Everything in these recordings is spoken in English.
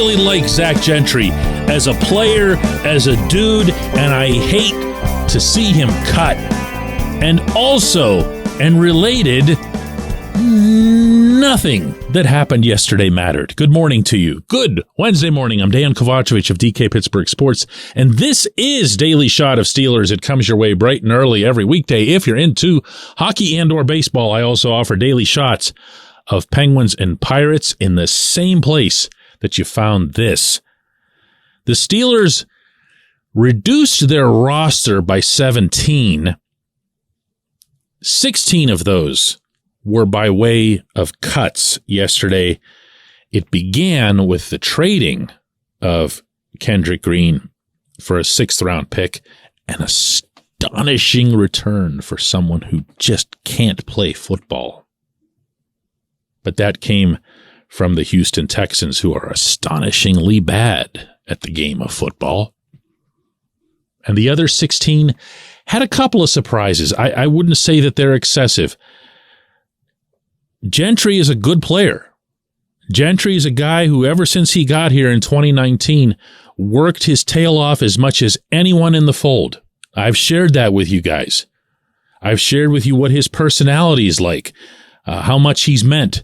really like Zach Gentry as a player, as a dude, and I hate to see him cut. And also, and related, nothing that happened yesterday mattered. Good morning to you. Good Wednesday morning. I'm Dejan Kovacevic of DK Pittsburgh Sports, and this is Daily Shot of Steelers. It comes your way bright and early every weekday. If you're into hockey and or baseball, I also offer daily shots of Penguins and Pirates in the same place that you found this. The Steelers reduced their roster by 17. 16 of those were by way of cuts yesterday. It began with the trading of Kendrick Green for a 6th-round pick, an astonishing return for someone who just can't play football. But that came from the Houston Texans, who are astonishingly bad at the game of football. And the other 16 had a couple of surprises. I wouldn't say that they're excessive. Gentry is a good player. Gentry is a guy who, ever since he got here in 2019, worked his tail off as much as anyone in the fold. I've shared that with you guys. I've shared with you what his personality is like, how much he's meant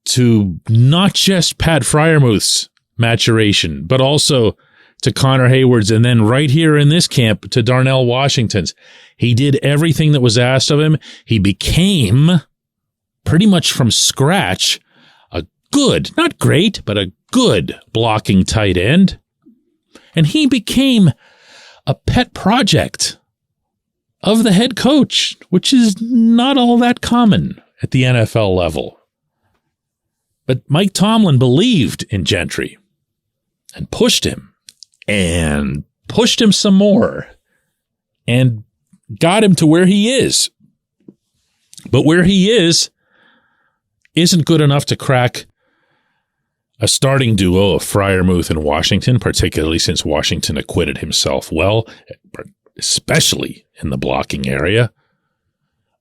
to not just Pat Freiermuth's maturation, but also to Connor Hayward's, and then right here in this camp to Darnell Washington's. He did everything that was asked of him. He became, pretty much from scratch, a good, not great, but a good blocking tight end. And he became a pet project of the head coach, which is not all that common at the NFL level. But Mike Tomlin believed in Gentry and pushed him some more and got him to where he is. But where he is isn't good enough to crack a starting duo of Freiermuth and Washington, particularly since Washington acquitted himself well, especially in the blocking area,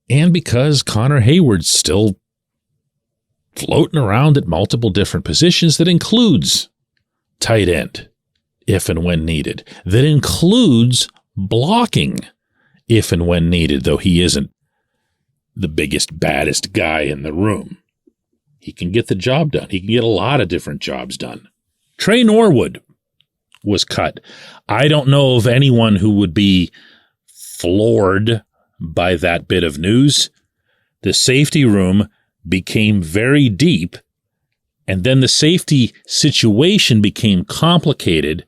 and because Connor Hayward's still floating around at multiple different positions. That includes tight end, if and when needed. That includes blocking, if and when needed, though he isn't the biggest, baddest guy in the room. He can get the job done. He can get a lot of different jobs done. Trey Norwood was cut. I don't know of anyone who would be floored by that bit of news. The safety room became very deep, and then the safety situation became complicated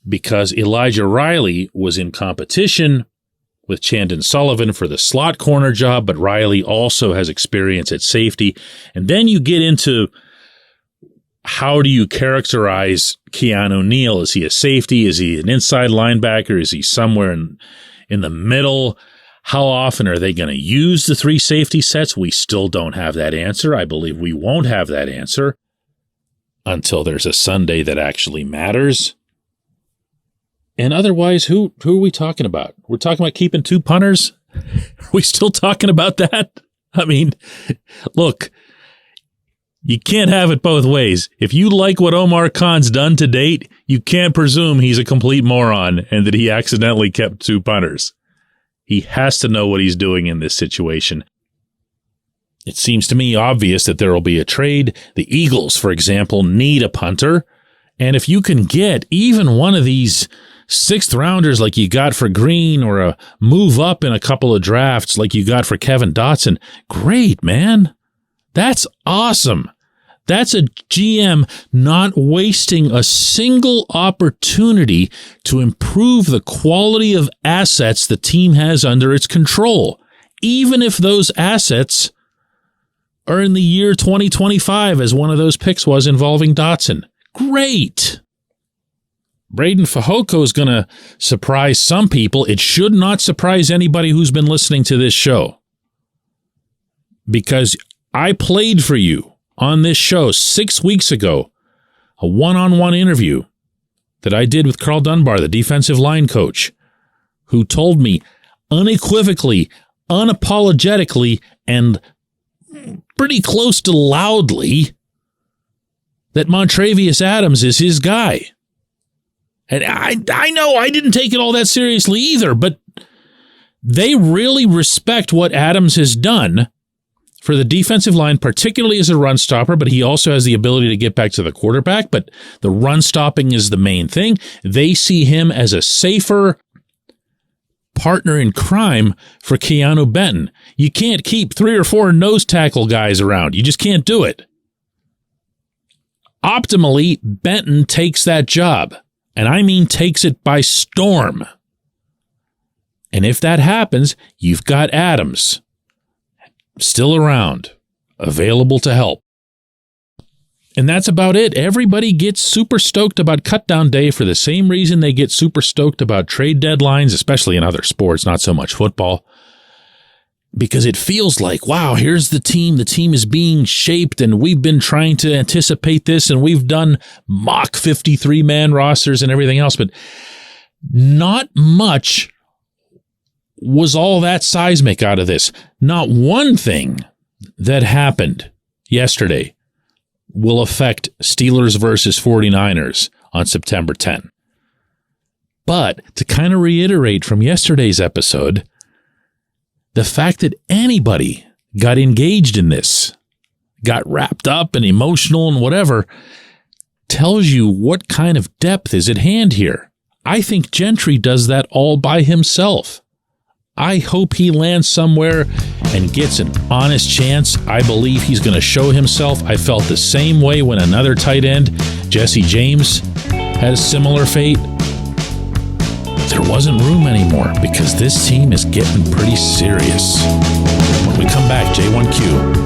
because Elijah Riley was in competition with Chandon Sullivan for the slot corner job, but Riley also has experience at safety. And then you get into, how do you characterize Keanu Neal? Is he a safety? Is he an inside linebacker? Is he somewhere in the middle? How often are they going to use the 3 safety sets? We still don't have that answer. I believe we won't have that answer until there's a Sunday that actually matters. And otherwise, who are we talking about? We're talking about keeping 2 punters? Are we still talking about that? I mean, look, you can't have it both ways. If you like what Omar Khan's done to date, you can't presume he's a complete moron and that he accidentally kept 2 punters. He has to know what he's doing in this situation. It seems to me obvious that there will be a trade. The Eagles, for example, need a punter. And if you can get even one of these 6th-rounders like you got for Green, or a move up in a couple of drafts like you got for Kevin Dotson, great, man. That's awesome. That's a GM not wasting a single opportunity to improve the quality of assets the team has under its control, even if those assets are in the year 2025, as one of those picks was involving Dotson. Great. Braden Fehoko is going to surprise some people. It should not surprise anybody who's been listening to this show, because I played for you on this show 6 weeks ago, a one-on-one interview that I did with Carl Dunbar, the defensive line coach, who told me unequivocally, unapologetically, and pretty close to loudly that Montravius Adams is his guy. And I know I didn't take it all that seriously either, but they really respect what Adams has done for the defensive line, particularly as a run stopper, but he also has the ability to get back to the quarterback, but the run stopping is the main thing. They see him as a safer partner in crime for Keanu Benton. You can't keep 3 or 4 nose tackle guys around. You just can't do it. Optimally, Benton takes that job, and I mean takes it by storm. And if that happens, you've got Adams still around, available to help. And that's about it. Everybody gets super stoked about cutdown day for the same reason they get super stoked about trade deadlines, especially in other sports, not so much football. Because it feels like, wow, here's the team. The team is being shaped, and we've been trying to anticipate this, and we've done mock 53-man rosters and everything else. But not much was all that seismic out of this. Not one thing that happened yesterday will affect Steelers versus 49ers on September 10. But to kind of reiterate from yesterday's episode, the fact that anybody got engaged in this, got wrapped up and emotional and whatever, tells you what kind of depth is at hand here. I think Gentry does that all by himself. I hope he lands somewhere and gets an honest chance. I believe he's going to show himself. I felt the same way when another tight end, Jesse James, had a similar fate. There wasn't room anymore because this team is getting pretty serious. When we come back, J1Q.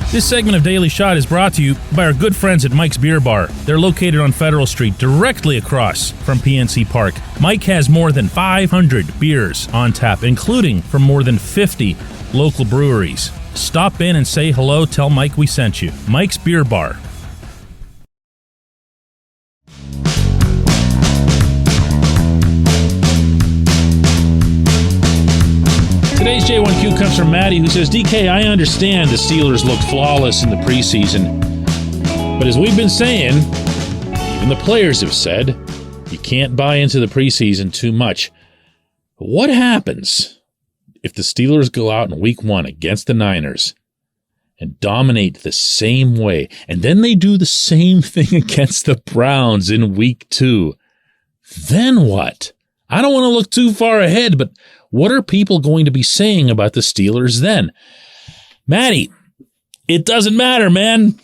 This segment of Daily Shot is brought to you by our good friends at Mike's Beer Bar. They're located on Federal Street, directly across from PNC Park. Mike has more than 500 beers on tap, including from more than 50 local breweries. Stop in and say hello. Tell Mike we sent you. Mike's Beer Bar. Today's J1Q comes from Maddie, who says, DK, I understand the Steelers looked flawless in the preseason, but as we've been saying, even the players have said, you can't buy into the preseason too much. What happens if the Steelers go out in week 1 against the Niners and dominate the same way, and then they do the same thing against the Browns in week 2? Then what? I don't want to look too far ahead, but what are people going to be saying about the Steelers then? Maddie, it doesn't matter, man.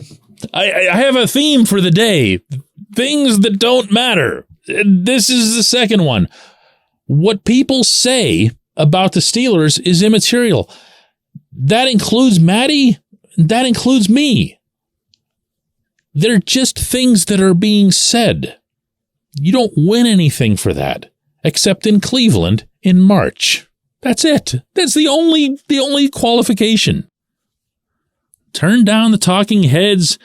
I have a theme for the day. Things that don't matter. This is the second one. What people say about the Steelers is immaterial. That includes Maddie. That includes me. They're just things that are being said. You don't win anything for that, except in Cleveland in March. That's it. That's the only qualification. Turn down the talking heads,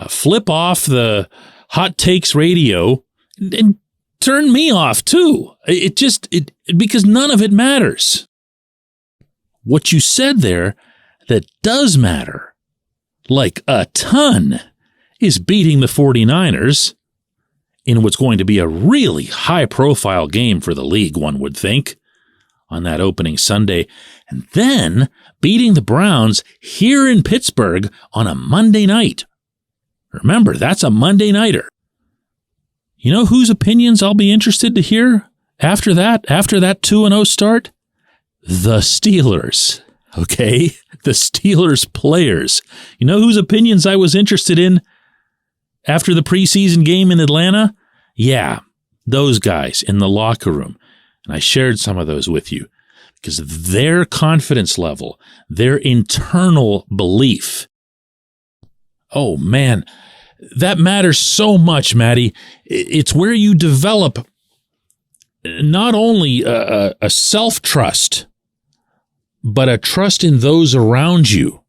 flip off the hot takes radio, and turn me off too. Because none of it matters. What you said there that does matter, like a ton, is beating the 49ers in what's going to be a really high-profile game for the league, one would think, on that opening Sunday, and then beating the Browns here in Pittsburgh on a Monday night. Remember, that's a Monday nighter. You know whose opinions I'll be interested to hear after that 2-0 start? The Steelers, okay? The Steelers players. You know whose opinions I was interested in after the preseason game in Atlanta? Yeah, those guys in the locker room. And I shared some of those with you because their confidence level, their internal belief. Oh, man, that matters so much, Maddie. It's where you develop not only a self-trust, but a trust in those around you.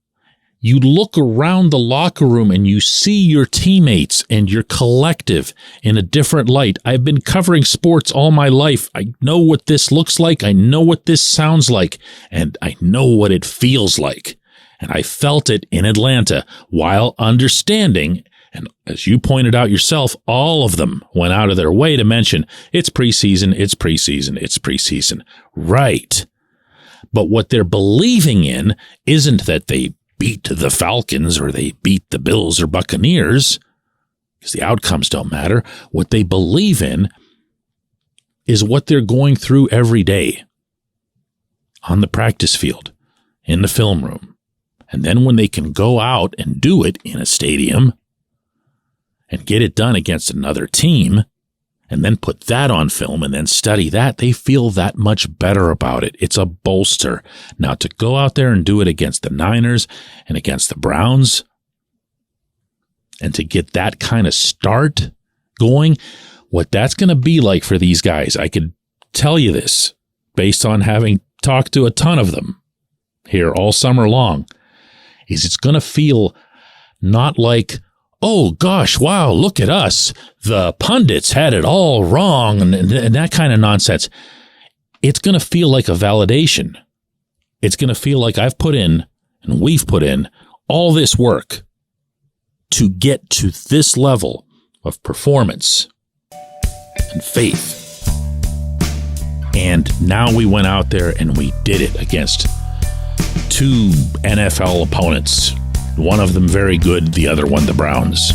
You look around the locker room and you see your teammates and your collective in a different light. I've been covering sports all my life. I know what this looks like. I know what this sounds like. And I know what it feels like. And I felt it in Atlanta while understanding, and as you pointed out yourself, all of them went out of their way to mention it's preseason, it's preseason, it's preseason. Right. But what they're believing in isn't that they beat the Falcons or they beat the Bills or Buccaneers, because the outcomes don't matter. What they believe in is what they're going through every day on the practice field, in the film room. And then when they can go out and do it in a stadium and get it done against another team and then put that on film and then study that, they feel that much better about it. It's a bolster. Now, to go out there and do it against the Niners and against the Browns and to get that kind of start going, what that's going to be like for these guys, I could tell you this based on having talked to a ton of them here all summer long, is it's going to feel not like, oh gosh, wow, look at us, the pundits had it all wrong and that kind of nonsense. It's going to feel like a validation. It's going to feel like I've put in, and we've put in, all this work to get to this level of performance and faith. And now we went out there and we did it against two NFL opponents. One of them very good, the other one the Browns.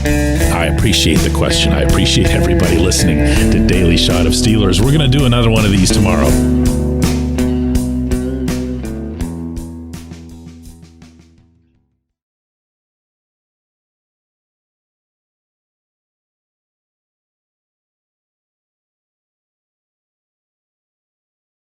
I appreciate the question. I appreciate everybody listening to Daily Shot of Steelers. We're going to do another one of these tomorrow.